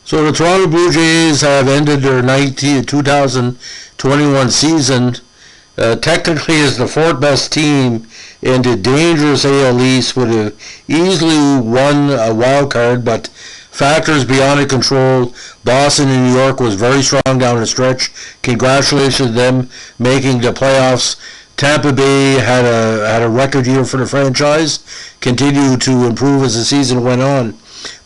So the Toronto Blue Jays have ended their 2021 season technically as the fourth best team in the dangerous AL East, would have easily won a wild card, but factors beyond their control. Boston and New York was very strong down the stretch. Congratulations to them making the playoffs. Tampa Bay had a record year for the franchise, continued to improve as the season went on.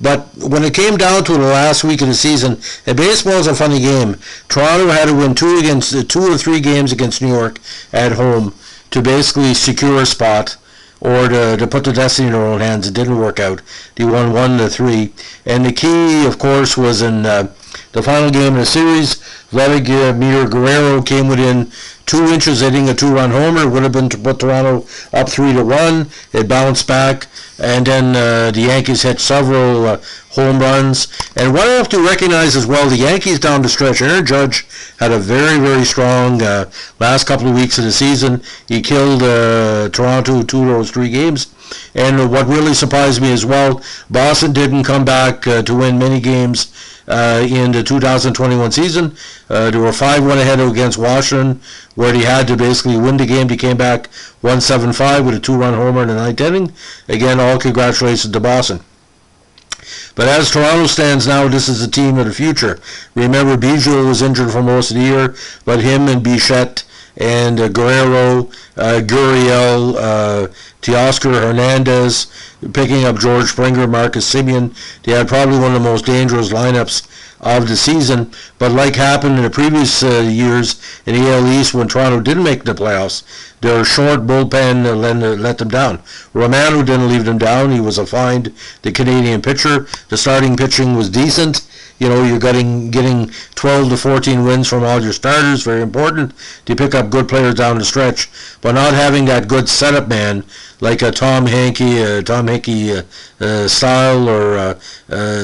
But when it came down to the last week of the season, and baseball is a funny game, Toronto had to win two or three games against New York at home to basically secure a spot or to put the destiny in their own hands. It didn't work out. They won 1-3. And the key, of course, was in the final game of the series. Vladimir Guerrero came within 2 inches hitting a 2-run homer. It would have been to put Toronto up 3-1. It bounced back, and then the Yankees hit several home runs. And what I have to recognize as well, the Yankees down the stretch, Aaron Judge had a very, very strong last couple of weeks of the season. He killed Toronto 2 of those 3 games. And what really surprised me as well, Boston didn't come back to win many games in the 2021 season. They were 5-1 ahead against Washington, where they had to basically win the game. They came back 1-7-5 with a 2-run homer in the 9th inning. Again, all congratulations to Boston. But as Toronto stands now, this is the team of the future. Remember, Biggio was injured for most of the year, but him and Bichette and Guerrero, Gurriel, Teoscar Hernandez, picking up George Springer, Marcus Semien, they had probably one of the most dangerous lineups of the season. But like happened in the previous years in the AL East when Toronto didn't make the playoffs, their short bullpen let them down. Romano didn't leave them down. He was a find, the Canadian pitcher. The starting pitching was decent. You know, you're getting 12 to 14 wins from all your starters, very important to pick up good players down the stretch. But not having that good setup man like a Tom Henke style or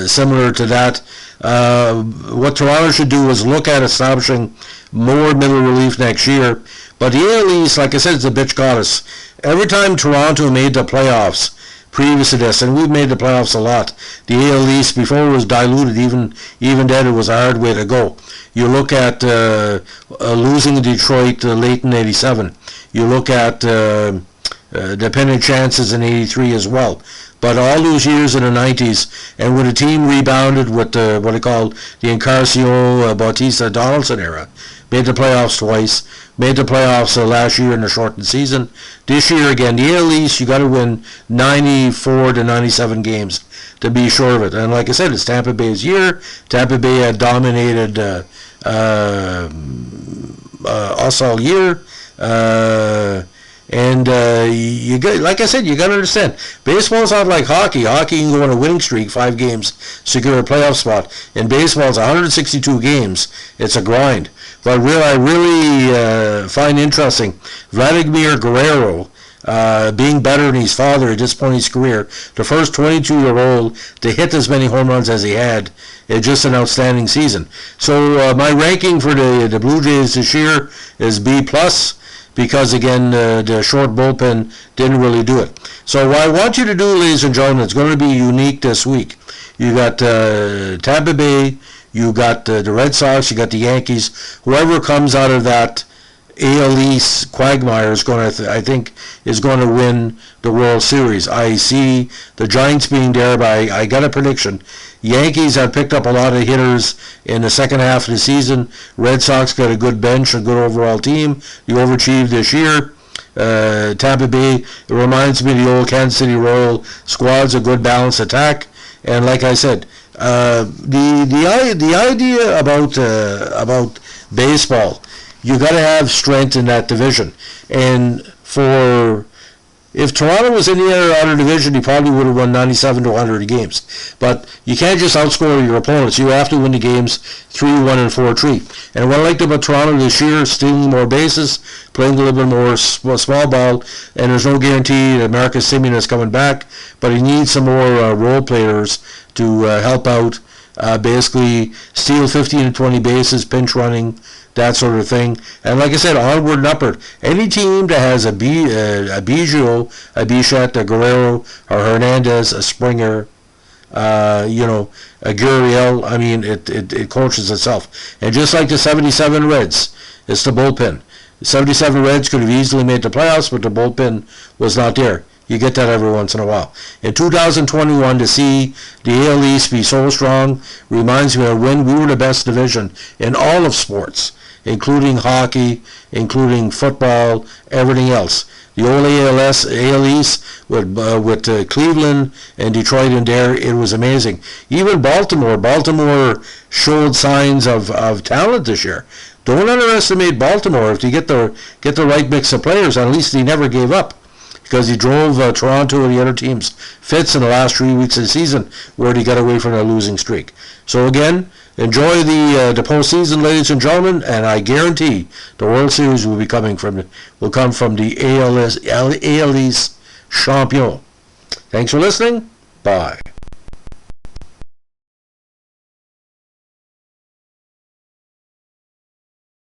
similar to that. What Toronto should do is look at establishing more middle relief next year. But the AL East, like I said, it's a bitch goddess. Every time Toronto made the playoffs, previous to this, and we've made the playoffs a lot. The AL East, before it was diluted, even then it was a hard way to go. You look at losing Detroit late in '87. You look at the pennant chances in '83 as well. But all those years in the '90s, and when the team rebounded with what I call the Encarnacion, Bautista, Donaldson era, made the playoffs twice, made the playoffs last year in the shortened season. This year, again, the AL East, you got to win 94 to 97 games to be sure of it. And like I said, it's Tampa Bay's year. Tampa Bay had dominated us all year. You got, like I said, you got to understand, baseball's not like hockey. Hockey, you can go on a winning streak, 5 games, secure a playoff spot. In baseball, it's 162 games. It's a grind. But I really find interesting Vladimir Guerrero being better than his father at this point in his career. The first 22-year-old to hit as many home runs as he had. It's just an outstanding season. So my ranking for the Blue Jays this year is B+. Because, again, the short bullpen didn't really do it. So what I want you to do, ladies and gentlemen, it's going to be unique this week. You got Tampa Bay, you got the Red Sox, you got the Yankees. Whoever comes out of that AL East quagmire is going to, I think, is going to win the World Series. I see the Giants being there, but I got a prediction. Yankees have picked up a lot of hitters in the second half of the season. Red Sox got a good bench, a good overall team. You overachieved this year. Tampa Bay, it reminds me of the old Kansas City Royal squad's a good balanced attack. And like I said, the idea about baseball, you got to have strength in that division. And if Toronto was in the other division, he probably would have won 97 to 100 games. But you can't just outscore your opponents. You have to win the games 3-1 and 4-3. And what I liked about Toronto this year, stealing more bases, playing a little bit more small ball, and there's no guarantee that Marcus Semien is coming back, but he needs some more role players to help out, basically steal 15 to 20 bases, pinch running, that sort of thing. And like I said, onward and upward. Any team that has a Biggio, a Bichette, a Guerrero, or Hernandez, a Springer, Gurriel. I mean, it coaches itself. And just like the 77 Reds, it's the bullpen. The 77 Reds could have easily made the playoffs, but the bullpen was not there. You get that every once in a while. In 2021, to see the AL East be so strong reminds me of when we were the best division in all of sports, including hockey, including football, everything else. The old AL East with Cleveland and Detroit in there, it was amazing. Even Baltimore showed signs of talent this year. Don't underestimate Baltimore. If you get the right mix of players, at least he never gave up, because he drove Toronto and the other teams fits in the last 3 weeks of the season where he got away from a losing streak. So again, enjoy the postseason, ladies and gentlemen, and I guarantee the World Series will come from the AL East champion. Thanks for listening. Bye.